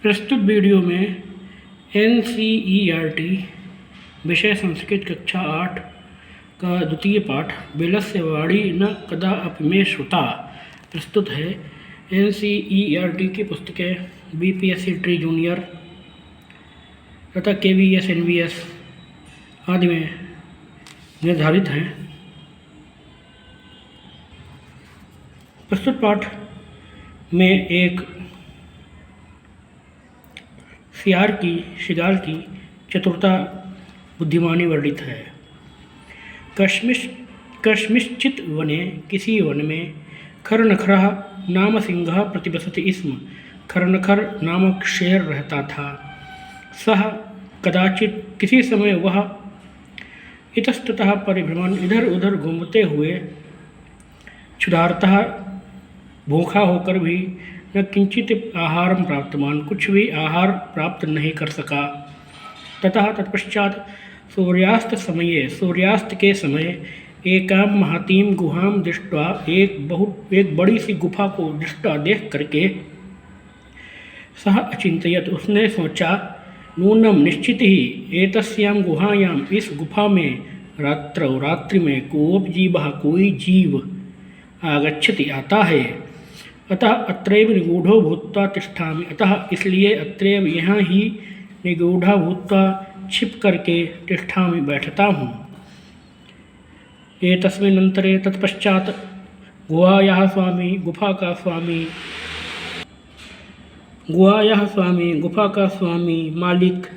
प्रस्तुत वीडियो में NCERT विषय संस्कृत कक्षा 8 का द्वितीय पाठ बिलस्य वाणी न कदापि मे श्रुता प्रस्तुत है। NCERT की पुस्तकें BPSC ट्री जूनियर तथा KVS NVS आदि में निर्धारित हैं। प्रस्तुत पाठ में एक शिगाल की चतुरता बुद्धिमानी वर्णित है। कस्मिंश्चित् वने किसी वन में खरनखरः नाम सिंहः प्रतिवसति स्म। खरनखर नामक शेर रहता था। सह कदाचित् किसी समय वह इतस्ततः परिभ्रमण इधर उधर घूमते हुए क्षुधार्तः भूखा होकर भी न किंचित आहारम प्राप्तवान कुछ भी आहार प्राप्त नहीं कर सका। ततः तत्पश्चात सूर्यास्त के समय एकां महतीं गुहां दृष्ट्वा एक बड़ी सी गुफा को दृष्टा देख करके सह अचिंतयत उसने सोचा नूनम निश्चित ही एतस्यां गुहायां इस गुफा में रात्रि में कोई जीव आगच्छति आता है। अतः अत्रैव निगूढ़ो भूत्वा तिष्ठामि अतः इसलिए अत्रैव यहाँ ही निगूढ़ा भूत्वा छिप करके तिष्ठामि बैठता हूँ। एतस्मिन्नन्तरे तत्पश्चात गुहायाः गुफा का स्वामी मालिक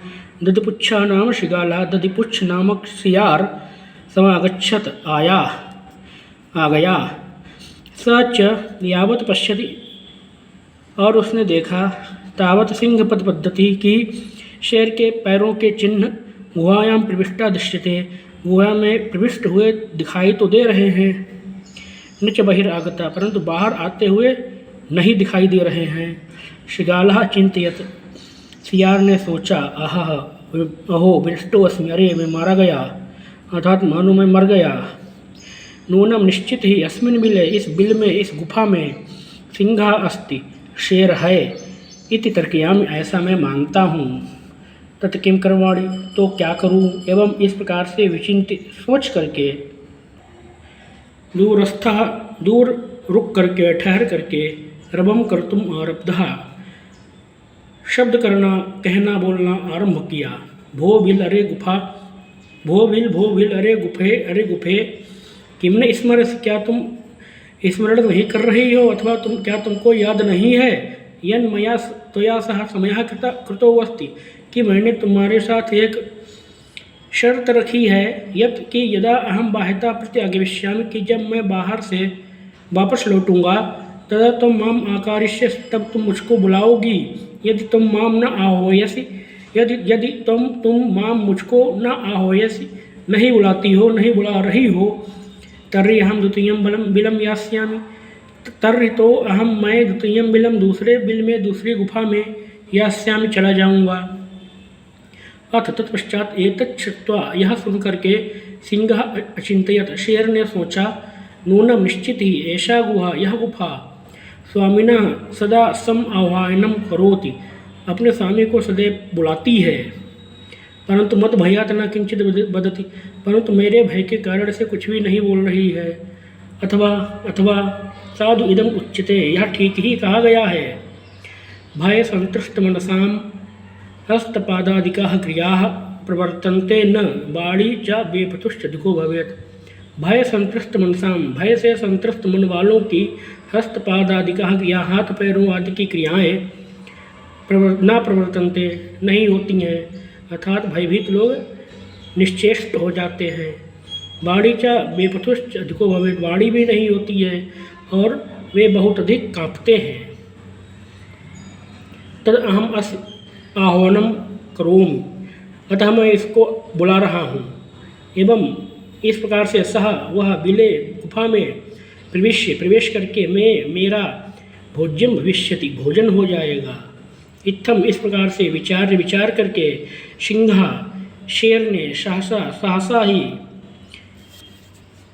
दधिपुच्छा नाम शिगाला दधिपुच्छ नामक सियार समागच्छत आ गया। स च यावत् पश्यति और उसने देखा तावत् सिंहपद पद्धति की शेर के पैरों के चिन्ह गुहायां प्रविष्टा दृश्यते गुहा में प्रविष्ट हुए दिखाई तो दे रहे हैं। न च बहिरागता परंतु बाहर आते हुए नहीं दिखाई दे रहे हैं। शिगालः चिंतयत सियार ने सोचा अहो विनष्टोऽस्मि अरे मैं मारा गया अर्थात मानो मैं मर गया। नूनम निश्चित ही अस्मिन् बिले इस बिल में इस गुफा में सिंहा अस्ति शेर है इति तर्कयामि ऐसा मैं मानता हूँ। तत् किं करवाणि तो क्या करूँ एवं इस प्रकार से विचिंतित सोच करके दूर रुक करके ठहर करके रवम कर्तुम आरब्धः शब्द कहना बोलना आरंभ किया। भो बिल अरे गुफे किम न स्मरस क्या तुम स्मरण नहीं कर रही हो अथवा तुमको याद नहीं है यन मया त्वया सह समयः कृतो अस्ति कि मैंने तुम्हारे साथ एक शर्त रखी है यत् कि यदा अहम बाह्यतः प्रत्यागमिष्यामि कि जब मैं बाहर से वापस लौटूंगा तदा तुम माम आकारिष्य तब तुम मुझको बुलाओगी। यदि तुम माम न आह्वयसि यदि तुम माम मुझको न आह्वयसि नहीं बुला रही हो तर्हि अहम द्वितीयं बिलं यास्यामि तर्हि तो मैं द्वितीयं बिलं दूसरे बिल में दूसरी गुफा में यास्यामि चला जाऊंगा। अथ तत्पश्चात एतत् श्रुत्वा यह सुन करके सिंहः अचिंतयत शेर ने सोचा नूनम निश्चित ही ऐसा यह गुफा स्वामिनः सदा सम आह्वानम करोति अपने स्वामी को सदैव बुलाती है। परंतु मत भयात न किंचित बदति परंतु मेरे भय के कारण से कुछ भी नहीं बोल रही है। अथवा साधु इदम उच्यते यह ठीक ही कहा गया है। भय संतृष्ट मनसाम हस्तपादादिकाः क्रियाः प्रवर्तन्ते न वाणी च बेपतुश्च अधिको भवेत्। भय संतृष्ट मनसाम भय से संतृष्ट मन वालों की हस्तपादादिकाः क्रिया हाथ पैरों आदि की क्रियाएँ न प्रवर्तन्ते नहीं होती हैं अर्थात भयभीत लोग निश्चेष्ट हो जाते हैं। वाणी च बेपथुश्च अधिको भवेत् वाणी भी नहीं होती है और वे बहुत अधिक कांपते हैं। तद अहम अस आह्वानम करोमि अतः मैं इसको बुला रहा हूँ। एवं इस प्रकार से वह बिले गुफा में प्रवेश करके मेरा भोज्यम भविष्यति भोजन हो जाएगा। इत्थम इस प्रकार से विचार करके सिंहा शेर ने सहसा ही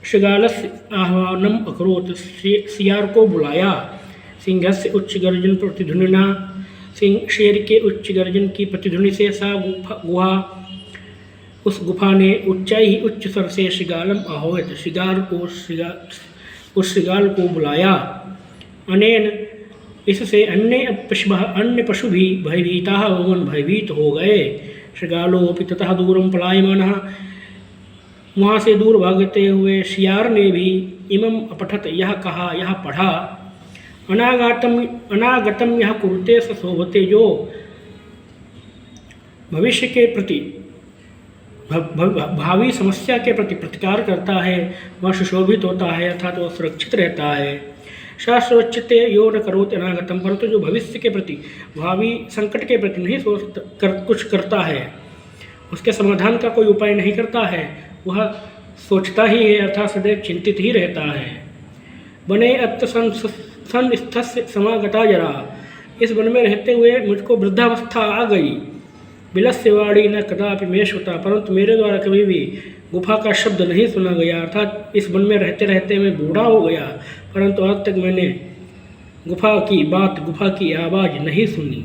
शिगालस्य आह्वानम अकरोत् सियार को बुलाया। सिंहस्य उच्च गर्जन प्रतिध्वनिना सिंह शेर के उच्च गर्जन की प्रतिध्वनि से उस गुफा ने ऊंचाई ही उच्च स्वर से शिगालम आहोत उस शिगाल को बुलाया। अनेन इससे अन्य पशु भी भयभीता भवन भयभीत हो गए। शिगालोपि ततः दूरम पलायमानः, वहाँ से दूर भागते हुए शियार ने भी इमम अपठत यह कहा, यह पढ़ा, अनागतम यह कुरुते स शोभते, जो भविष्य के प्रति भावी समस्या के प्रति प्रतिकार करता है वह सुशोभित होता है, अर्थात वह सुरक्षित रहता है। शास्त्रोच्यते यो न करोति अनागतम, परंतु जो भविष्य के प्रति भावी संकट के प्रति नहीं कुछ करता है, उसके समाधान का कोई उपाय नहीं करता है, वह सोचता ही है, अर्थात सदैव चिंतित ही रहता है। बने अत्त संस्थस्य समागता जरा, इस वन में रहते हुए मुझको वृद्धावस्था आ गई। बिलस्य वाणी न कदापि में श्रुता, परंतु मेरे द्वारा कभी भी गुफा का शब्द नहीं सुना गया, अर्थात इस वन में रहते रहते मैं बूढ़ा हो गया, परंतु आज तक मैंने गुफा की आवाज़ नहीं सुनी।